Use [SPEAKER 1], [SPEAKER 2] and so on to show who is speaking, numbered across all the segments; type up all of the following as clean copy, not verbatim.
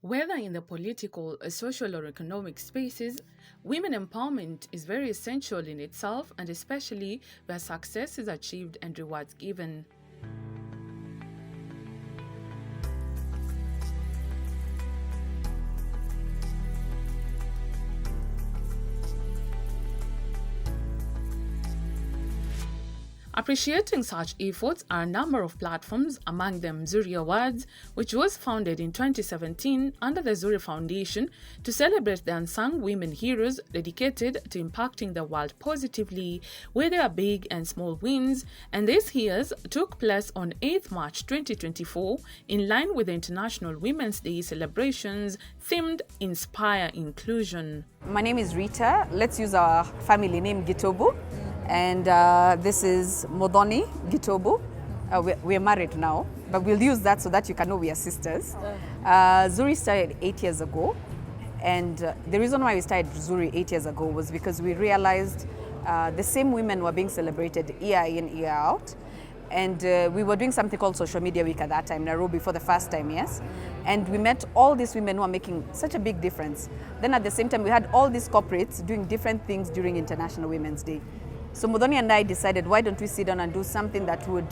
[SPEAKER 1] Whether in the political, social, or economic spaces, women empowerment is very essential in itself, and especially where success is achieved and rewards given. Appreciating such efforts are a number of platforms, among them ZURI Awards, which was founded in 2017 under the ZURI Foundation to celebrate the unsung women heroes dedicated to impacting the world positively with their big and small wins, and this year's took place on 8th March 2024 in line with the International Women's Day celebrations themed Inspire Inclusion.
[SPEAKER 2] My name is Rita. Let's use our family name Gitobu. And this is Modoni Gitobu. We're married now, but we'll use that so that you can know we are sisters. ZURI started 8 years ago, and the reason why we started ZURI 8 years ago was because we realized the same women were being celebrated year in, year out. And we were doing something called Social Media Week at that time, Nairobi, for the first time, yes? And we met all these women who are making such a big difference. Then at the same time, we had all these corporates doing different things during International Women's Day. So Modoni and I decided, why don't we sit down and do something that would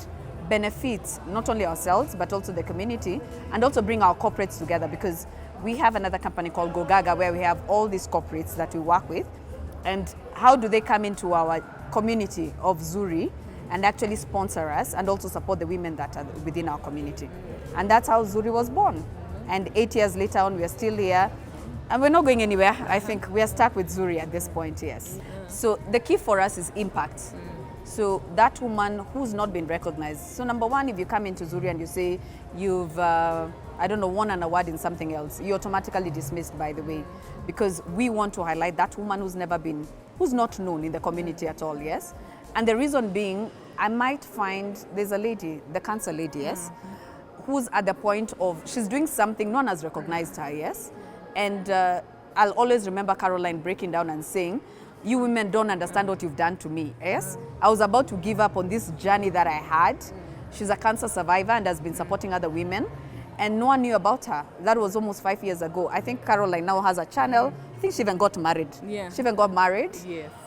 [SPEAKER 2] benefit not only ourselves, but also the community, and also bring our corporates together, because we have another company called GoGaga where we have all these corporates that we work with. And how do they come into our community of ZURI and actually sponsor us and also support the women that are within our community? And that's how ZURI was born. And 8 years later on, we are still here. And we're not going anywhere. I think we are stuck with ZURI at this point, yes. So the key for us is impact. So that woman who's not been recognized. So number one, if you come into ZURI and you say you've, won an award in something else, you're automatically dismissed, by the way, because we want to highlight that woman who's not known in the community at all, yes? And the reason being, I might find there's a lady, the cancer lady, yes, who's at the point of, she's doing something, no one has recognized her, yes? And I'll always remember Caroline breaking down and saying, you women don't understand what you've done to me, yes? I was about to give up on this journey that I had. She's a cancer survivor and has been supporting other women, and no one knew about her. That was almost 5 years ago. I think Caroline now has a channel. I think she even got married. Yeah. She even got married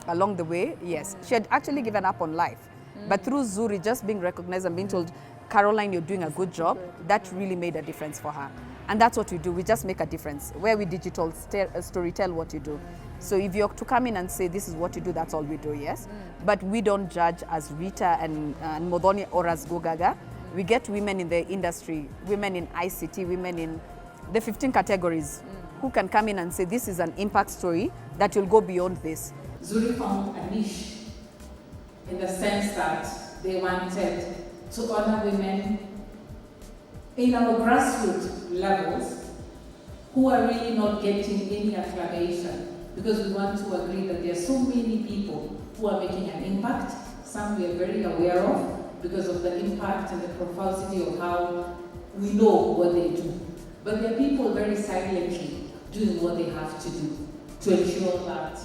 [SPEAKER 2] along the way, yes. She had actually given up on life. But through ZURI, just being recognized and being told, Caroline, you're doing a good job, that really made a difference for her. And that's what we do. We just make a difference. Where we digital storytell what you do. So if you're to come in and say, this is what you do, that's all we do, yes? But we don't judge as Rita and Modoni or as GoGaga. We get women in the industry, women in ICT, women in the 15 categories who can come in and say, this is an impact story that will go beyond this.
[SPEAKER 3] ZURI found a niche in the sense that they wanted to honor women in our grassroots levels who are really not getting any acclamation, because we want to agree that there are so many people who are making an impact. Some we are very aware of because of the impact and the profundity of how we know what they do. But there are people very silently doing what they have to do to ensure that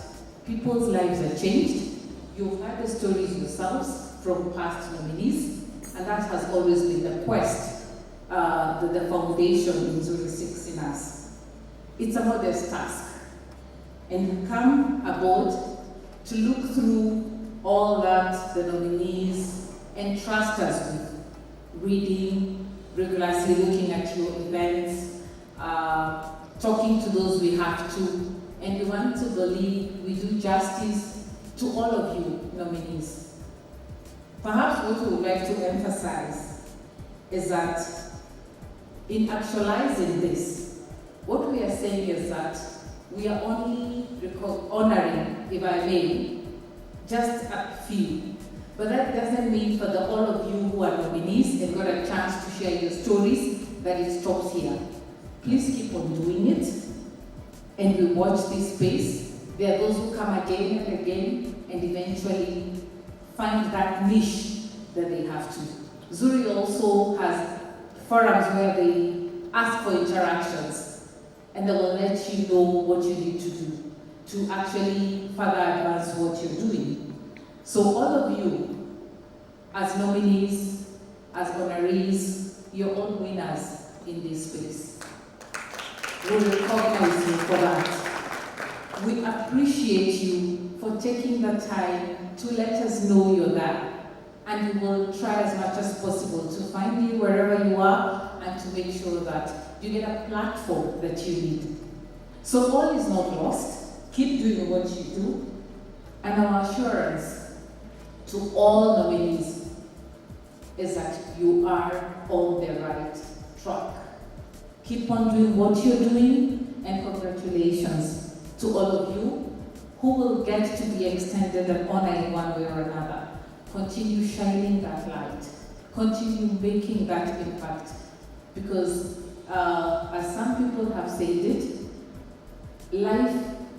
[SPEAKER 3] people's lives are changed. You've heard the stories yourselves from past nominees, and that has always been the quest, the foundation in ZURI 6 in us. It's a modest task, and you come aboard to look through all that the nominees entrust us with, reading, rigorously looking at your events, talking to those we have to, and we want to believe we do justice to all of you nominees. Perhaps what we would like to emphasize is that in actualizing this, what we are saying is that we are only honoring, if I may, just a few. But that doesn't mean for all of you who are nominees and got a chance to share your stories that it stops here. Please keep on doing it, and we watch this space. There are those who come again and again and eventually find that niche that they have to. ZURI also has forums where they ask for interactions, and they will let you know what you need to do to actually further advance what you're doing. So all of you, as nominees, as honorees, you're all winners in this space. will recognize you for that. We appreciate you for taking the time to let us know you're there. And we will try as much as possible to find you wherever you are and to make sure that you get a platform that you need. So all is not lost. Keep doing what you do. And our assurance to all nominees is that you are on the right track. Keep on doing what you're doing, and congratulations to all of you who will get to be extended an honor in one way or another. Continue shining that light. Continue making that impact. Because as some people have said it, life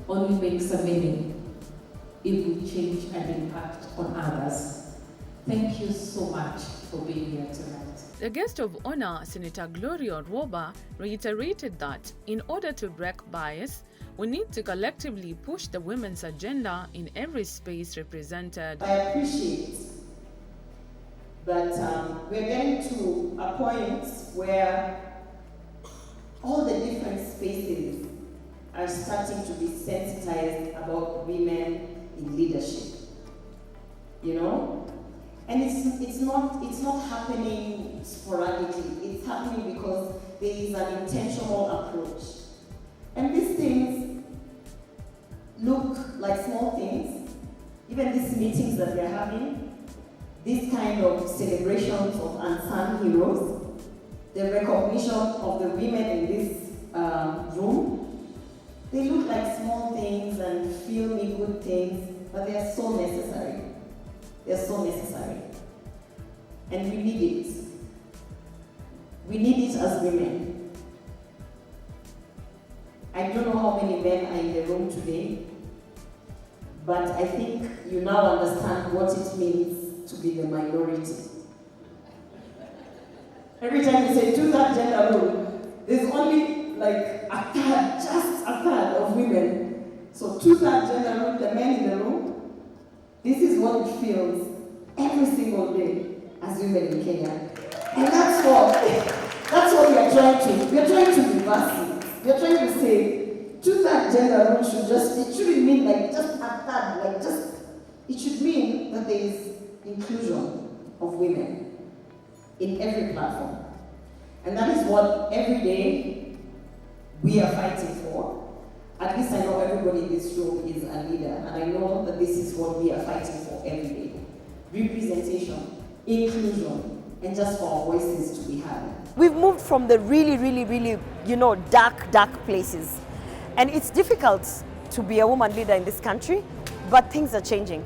[SPEAKER 3] only makes a meaning if we change and impact on others. Thank you so much for being here tonight.
[SPEAKER 1] The guest of honor, Senator Gloria Roba, reiterated that in order to break bias, we need to collectively push the women's agenda in every space represented.
[SPEAKER 4] I appreciate that we're getting to a point where all the different spaces are starting to be sensitized about women in leadership, you know? And it's not happening sporadically. It's happening because there is an intentional approach. And these things look like small things. Even these meetings that we're having, these kind of celebrations of unsung heroes, the recognition of the women in this room, they look like small things and feel me good things, but they are so necessary. They're so necessary. And we need it. We need it as women. I don't know how many men are in the room today, but I think you now understand what it means to be the minority. Every time you say two-third gender rule, there's only like a third, just a third of women. So two-third gender rule, the men in the room, this is what it feels every single day as women in Kenya. And that's what we are trying to reverse it. We are trying to say two-third gender rule it shouldn't mean like just a third, it should mean that there is inclusion of women in every platform. And that is what every day we are fighting for. At least I know everybody in this room is a leader, and I know that this is what we are fighting for every day. Representation, inclusion, and just for our voices to be heard.
[SPEAKER 5] We've moved from the really, dark places. And it's difficult to be a woman leader in this country, but things are changing.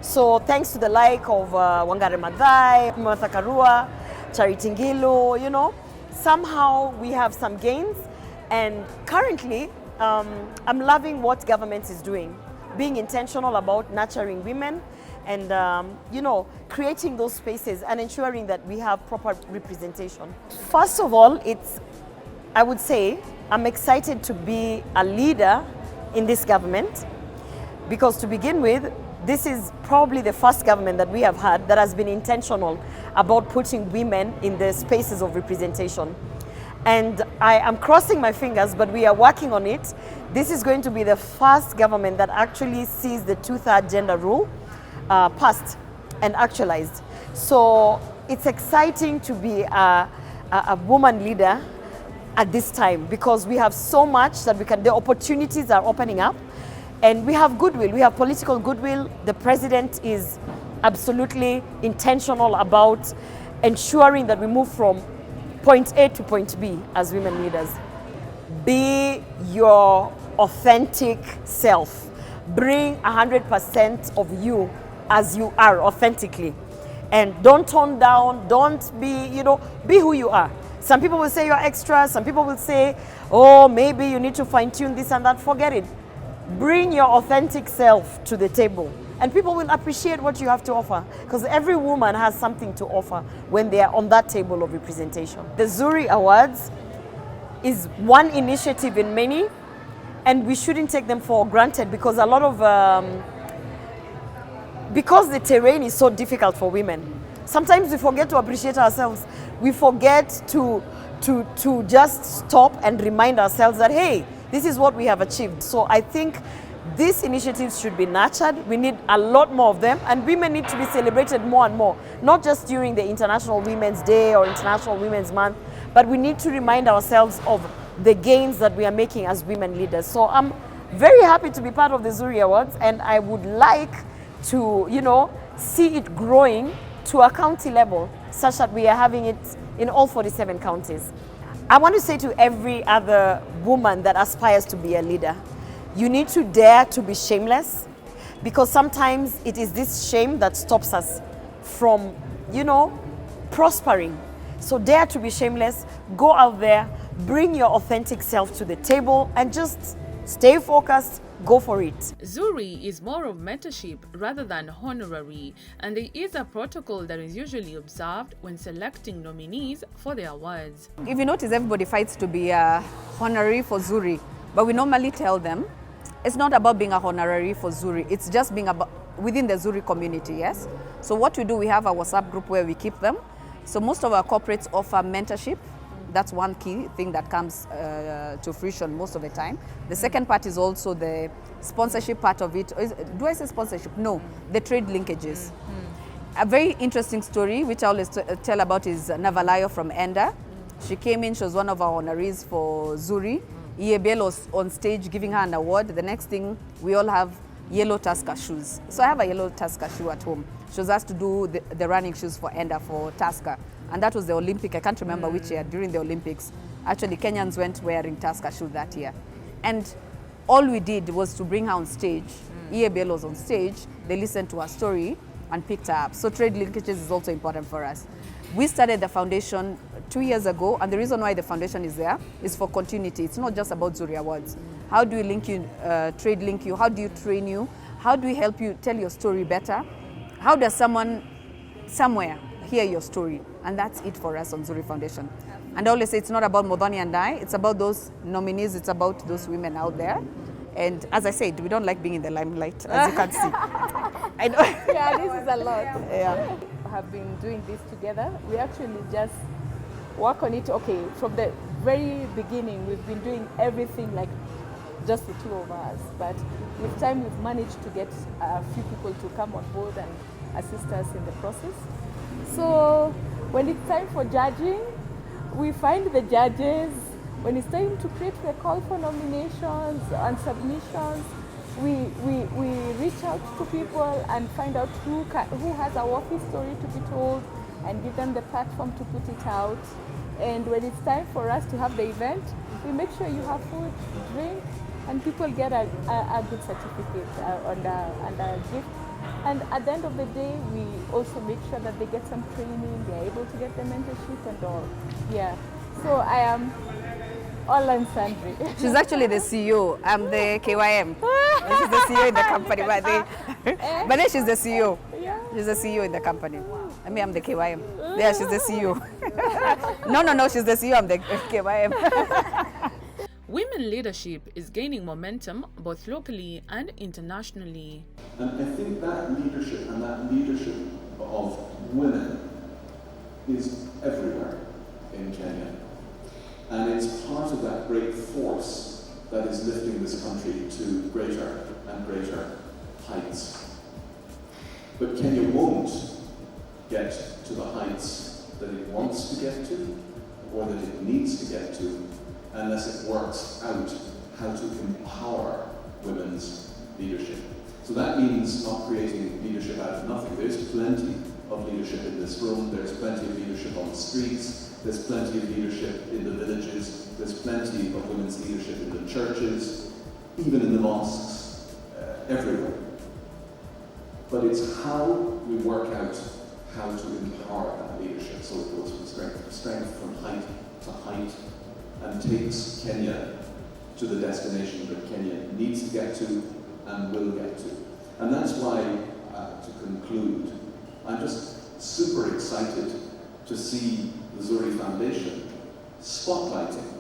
[SPEAKER 5] So thanks to the like of Wangari Maathai, Martha Karua, Charity Ngilu, somehow we have some gains. And currently, I'm loving what government is doing, being intentional about nurturing women and, creating those spaces and ensuring that we have proper representation. First of all, I would say, I'm excited to be a leader in this government because to begin with, this is probably the first government that we have had that has been intentional about putting women in the spaces of representation. And I am crossing my fingers, but we are working on it. This is going to be the first government that actually sees the two-third gender rule passed and actualized. So it's exciting to be a woman leader at this time because we have so much that the opportunities are opening up and we have goodwill, we have political goodwill. The president is absolutely intentional about ensuring that we move from point A to point B as women leaders. Be your authentic self. Bring 100% of you as you are authentically. And don't tone down, don't be, be who you are. Some people will say you're extra, some people will say, oh, maybe you need to fine tune this and that. Forget it. Bring your authentic self to the table. And people will appreciate what you have to offer because every woman has something to offer when they are on that table of representation. The ZURI Awards is one initiative in many, and we shouldn't take them for granted because a lot of, because the terrain is so difficult for women. Sometimes we forget to appreciate ourselves. We forget to to just stop and remind ourselves that, hey, this is what we have achieved. So I think these initiatives should be nurtured. We need a lot more of them, and women need to be celebrated more and more, not just during the International Women's Day or International Women's Month, but we need to remind ourselves of the gains that we are making as women leaders. So I'm very happy to be part of the ZURI Awards, and I would like to, see it growing to a county level such that we are having it in all 47 counties. I want to say to every other woman that aspires to be a leader, you need to dare to be shameless, because sometimes it is this shame that stops us from, prospering. So dare to be shameless, go out there, bring your authentic self to the table, and just stay focused, go for it.
[SPEAKER 1] ZURI is more of mentorship rather than honorary, and there is a protocol that is usually observed when selecting nominees for the awards.
[SPEAKER 2] If you notice, everybody fights to be honorary for ZURI, but we normally tell them it's not about being a honorary for ZURI, it's just being about within the ZURI community, yes? So what we do, we have a WhatsApp group where we keep them. So most of our corporates offer mentorship. That's one key thing that comes to fruition most of the time. The second part is also the sponsorship part of it. Do I say sponsorship? No, the trade linkages. A very interesting story, which I always tell about, is Navalayo from Enda. She came in, she was one of our honorees for ZURI. EABL was on stage giving her an award. The next thing, we all have yellow Tusker shoes. So I have a yellow Tusker shoe at home. She was asked to do the running shoes for Enda for Tusker. And that was the Olympic, I can't remember which year, during the Olympics. Actually, Kenyans went wearing Tusker shoes that year. And all we did was to bring her on stage. EABL was on stage, they listened to her story and picked her up. So trade linkages is also important for us. We started the foundation 2 years ago, and the reason why the foundation is there is for continuity. It's not just about ZURI Awards. How do we link you, trade link you? How do you train you? How do we help you tell your story better? How does someone somewhere hear your story? And that's it for us on ZURI Foundation. And I always say it's not about Modoni and I, it's about those nominees, it's about those women out there. And as I said, we don't like being in the limelight, as you can see. I know.
[SPEAKER 6] Yeah, this is a lot.
[SPEAKER 2] Yeah.
[SPEAKER 6] We have been doing this together. We actually just work on it. Okay, from the very beginning, we've been doing everything like just the two of us. But with time, we've managed to get a few people to come on board and assist us in the process. So when it's time for judging, we find the judges. When it's time to create the call for nominations and submissions, we reach out to people and find out who has a worthy story to be told and give them the platform to put it out. And when it's time for us to have the event, we make sure you have food, drink, and people get a good certificate and a gift. And at the end of the day, we also make sure that they get some training, they're able to get the mentorship and all. Yeah. So I am all and sundry.
[SPEAKER 2] She's actually the CEO. I'm the KYM. She's the CEO in the company, but then she's the CEO.
[SPEAKER 6] Yeah.
[SPEAKER 2] She's the CEO in the company. I mean, I'm the KYM. Yeah, she's the CEO. No, she's the CEO. I'm the KYM.
[SPEAKER 1] Women leadership is gaining momentum both locally and internationally.
[SPEAKER 7] And I think that leadership and that leadership of women is everywhere in Kenya. And it's part of that great force that is lifting this country to greater and greater heights. But Kenya won't get to the heights that it wants to get to, or that it needs to get to, unless it works out how to empower women's leadership. So that means not creating leadership out of nothing. There's plenty of leadership in this room, there's plenty of leadership on the streets, there's plenty of leadership in the villages, there's plenty of women's leadership in the churches, even in the mosques, everywhere. But it's how we work out how to empower that leadership so it goes from strength to strength, from height to height, and takes Kenya to the destination that Kenya needs to get to and will get to. And that's why, to conclude, I'm just super excited to see the ZURI Foundation spotlighting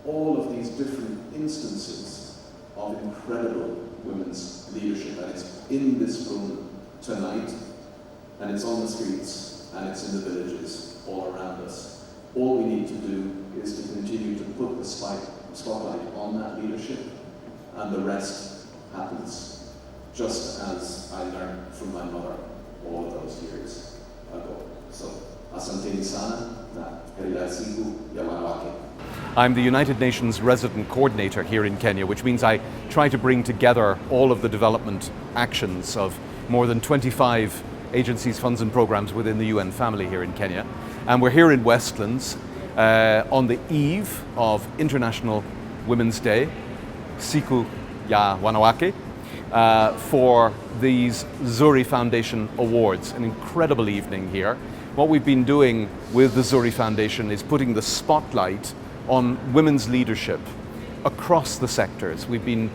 [SPEAKER 7] all of these different instances of incredible women's leadership. And it's in this room tonight, and it's on the streets, and it's in the villages all around us. All we need to do is to continue to put the spotlight on that leadership, and the rest happens, just as I learned from my mother all of those years ago. So, asante sana na kila siku ya wanawake.
[SPEAKER 8] I'm the United Nations Resident Coordinator here in Kenya, which means I try to bring together all of the development actions of more than 25 agencies, funds and programs within the UN family here in Kenya. And we're here in Westlands on the eve of International Women's Day, Siku ya Wanawake, for these ZURI Foundation Awards, an incredible evening here. What we've been doing with the ZURI Foundation is putting the spotlight on women's leadership across the sectors. We've been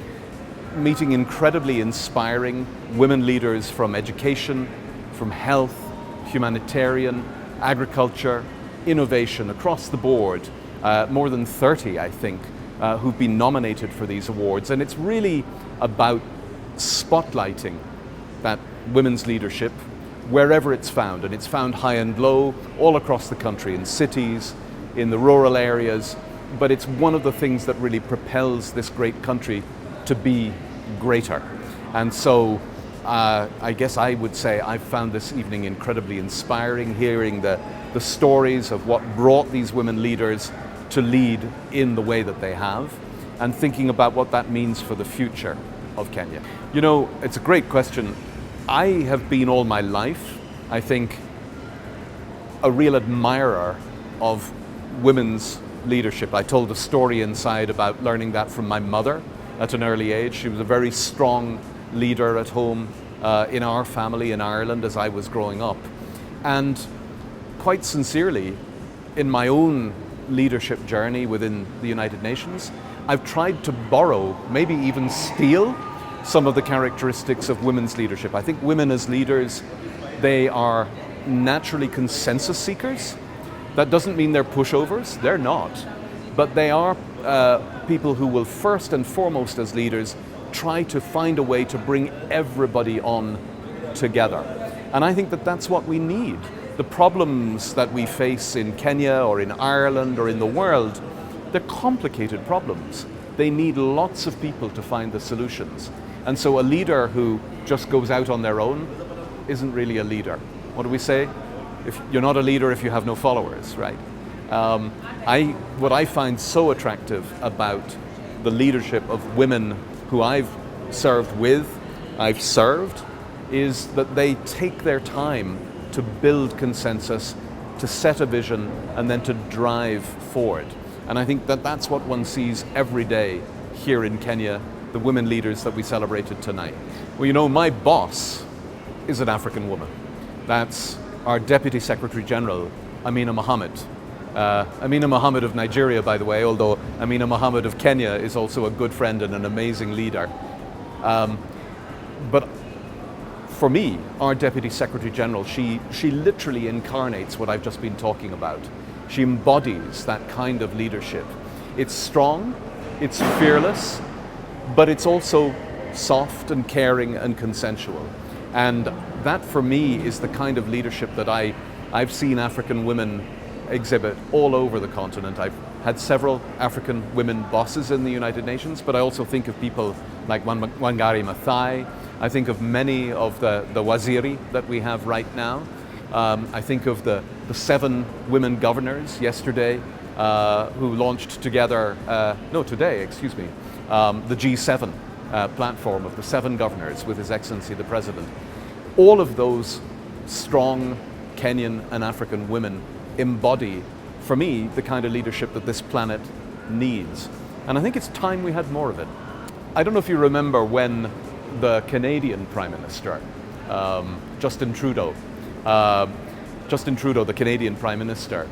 [SPEAKER 8] meeting incredibly inspiring women leaders from education, from health, humanitarian, agriculture, innovation, across the board. More than 30, I think, who've been nominated for these awards. And it's really about spotlighting that women's leadership wherever it's found. And it's found high and low, all across the country, in cities, in the rural areas. But it's one of the things that really propels this great country to be greater. And so I guess I would say I've found this evening incredibly inspiring, hearing the stories of what brought these women leaders to lead in the way that they have, and thinking about what that means for the future of Kenya. You know, it's a great question. I have been all my life, I think, a real admirer of women's leadership. I told a story inside about learning that from my mother at an early age. She was a very strong leader at home in our family in Ireland as I was growing up. And quite sincerely, in my own leadership journey within the United Nations, I've tried to borrow, maybe even steal, some of the characteristics of women's leadership. I think women as leaders, they are naturally consensus seekers. That doesn't mean they're pushovers, they're not. But they are people who will first and foremost as leaders try to find a way to bring everybody on together. And I think that that's what we need. The problems that we face in Kenya or in Ireland or in the world, they're complicated problems. They need lots of people to find the solutions. And so a leader who just goes out on their own isn't really a leader. What do we say? If you're not a leader if you have no followers, right? What I find so attractive about the leadership of women who I've served with, I've served, is that they take their time to build consensus, to set a vision, and then to drive forward. And I think that that's what one sees every day here in Kenya, the women leaders that we celebrated tonight. Well, you know, my boss is an African woman. That's our Deputy Secretary General, Amina Mohammed. Amina Mohammed of Nigeria, by the way, although Amina Mohammed of Kenya is also a good friend and an amazing leader. But for me, our Deputy Secretary General, she literally incarnates what I've just been talking about. She embodies that kind of leadership. It's strong, it's fearless, but it's also soft and caring and consensual. And that for me is the kind of leadership that I've seen African women exhibit all over the continent. I've had several African women bosses in the United Nations, but I also think of people like Wangari Maathai. I think of many of the waziri that we have right now. I think of the 7 women governors yesterday who launched together, today, the G7 platform of the 7 governors with His Excellency the President. All of those strong Kenyan and African women embody, for me, the kind of leadership that this planet needs. And I think it's time we had more of it. I don't know if you remember when the Canadian Prime Minister, Justin Trudeau, the Canadian Prime Minister,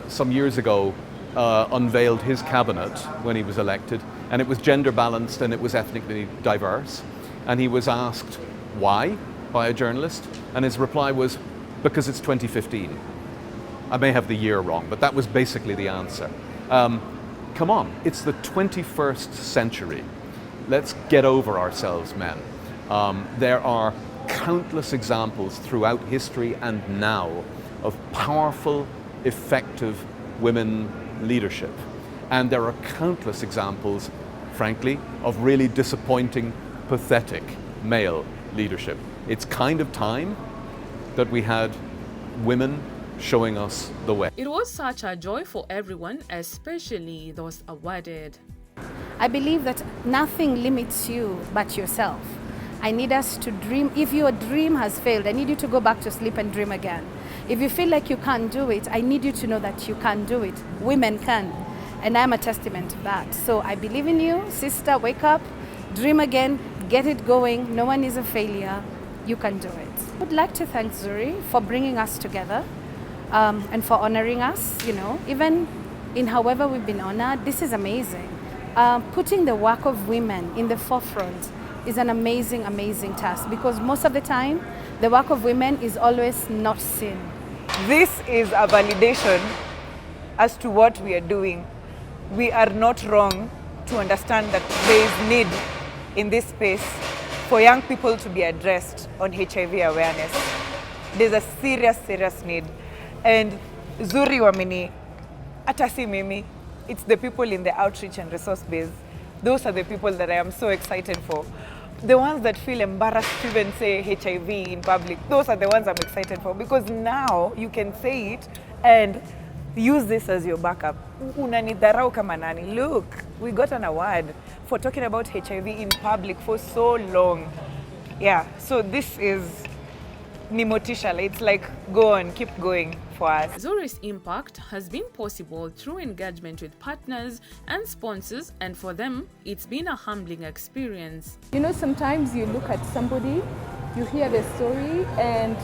[SPEAKER 8] some years ago unveiled his cabinet when he was elected, and it was gender balanced and it was ethnically diverse. And he was asked why by a journalist, and his reply was, because it's 2015. I may have the year wrong, but that was basically the answer. Come on, it's the 21st century. Let's get over ourselves, men. There are countless examples throughout history and now of powerful, effective women leadership. And there are countless examples, frankly, of really disappointing, pathetic male leadership. It's kind of time that we had women showing us the way.
[SPEAKER 1] It was such a joy for everyone, especially those awarded.
[SPEAKER 9] I believe that nothing limits you but yourself. I need us to dream. If your dream has failed, I need you to go back to sleep and dream again. If you feel like you can't do it, I need you to know that you can do it. Women can. And I'm a testament to that. So I believe in you, sister, wake up, dream again, get it going. No one is a failure. You can do it. I would like to thank ZURI for bringing us together and for honoring us, even in however we've been honored. This is amazing. Putting the work of women in the forefront is an amazing, amazing task, because most of the time, the work of women is always not seen.
[SPEAKER 10] This is a validation as to what we are doing. We are not wrong to understand that there is need in this space for young people to be addressed on HIV awareness. There's a serious, serious need. And ZURI wamini, hata si mimi, it's the people in the outreach and resource base. Those are the people that I am so excited for. The ones that feel embarrassed to even say HIV in public, those are the ones I'm excited for, because now you can say it and use this as your backup. Unanidharau kama nani. Look, we got an award for talking about HIV in public for so long. Yeah, so this is Nimotisha. It's like, go on, keep going for us.
[SPEAKER 1] ZURI's impact has been possible through engagement with partners and sponsors, and for them, it's been a humbling experience.
[SPEAKER 6] Sometimes you look at somebody, you hear the story, and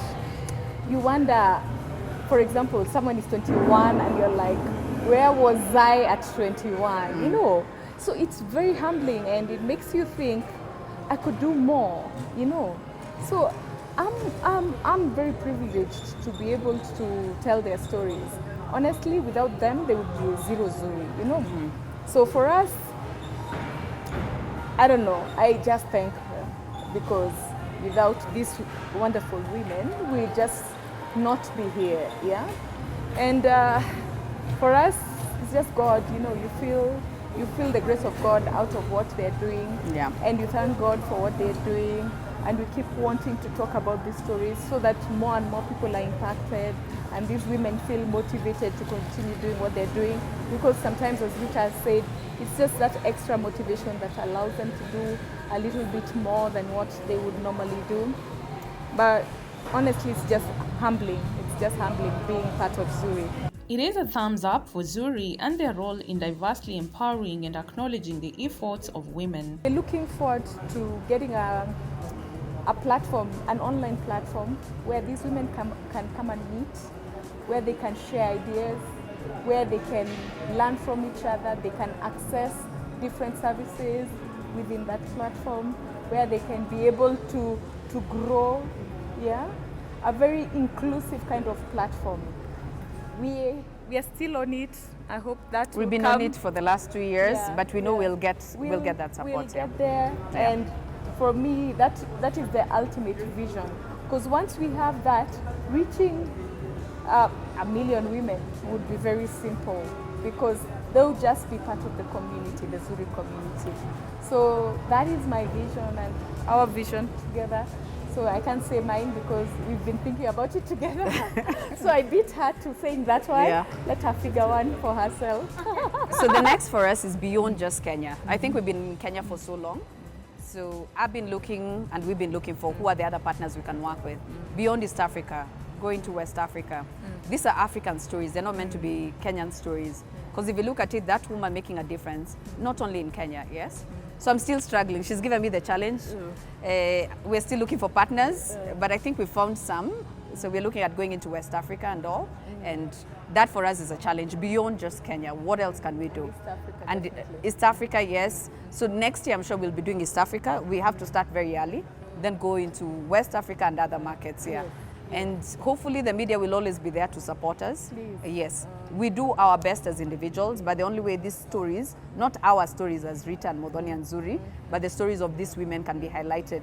[SPEAKER 6] you wonder, for example, someone is 21 and you're like, where was I at 21? So it's very humbling, and it makes you think, I could do more, So I'm very privileged to be able to tell their stories. Honestly, without them, there would be zero ZURI, So for us, I don't know, I just thank them, because without these wonderful women, we'd just not be here, yeah? And for us, it's just God, you feel the grace of God out of what they're doing, and you thank God for what they're doing, and we keep wanting to talk about these stories so that more and more people are impacted, and these women feel motivated to continue doing what they're doing, because sometimes, as Rita said, it's just that extra motivation that allows them to do a little bit more than what they would normally do. But honestly, it's just humbling. It's just humbling being part of ZURI.
[SPEAKER 1] It is a thumbs up for ZURI and their role in diversely empowering and acknowledging the efforts of women.
[SPEAKER 6] We're looking forward to getting a platform, an online platform, where these women can come and meet, where they can share ideas, where they can learn from each other, they can access different services within that platform, where they can be able to grow, a very inclusive kind of platform. We are still on it. I hope that
[SPEAKER 2] we've been on it for the last 2 years, but we know we'll get that support.
[SPEAKER 6] We'll get there, and for me, that is the ultimate vision. Because once we have that, reaching 1 million women would be very simple, because they'll just be part of the community, the ZURI community. So that is my vision and our vision together. So I can't say mine because we've been thinking about it together. So I beat her to saying that one. Let her figure one for herself.
[SPEAKER 2] So the next for us is beyond just Kenya. I think we've been in Kenya for so long. So I've been looking, and we've been looking for who are the other partners we can work with. Beyond East Africa, going to West Africa. These are African stories. They're not meant to be Kenyan stories. Because if you look at it, that woman making a difference, not only in Kenya, yes? So I'm still struggling. She's given me the challenge. We're still looking for partners, but I think we found some. So we're looking at going into West Africa and all. And that for us is a challenge beyond just Kenya. What else can we do?
[SPEAKER 6] East Africa,
[SPEAKER 2] and
[SPEAKER 6] definitely.
[SPEAKER 2] East Africa, yes. So next year, I'm sure we'll be doing East Africa. We have to start very early, then go into West Africa and other markets here. And hopefully the media will always be there to support us.
[SPEAKER 6] Please.
[SPEAKER 2] Yes, we do our best as individuals, but the only way these stories, not our stories as Rita and Modoni and ZURI, but the stories of these women can be highlighted.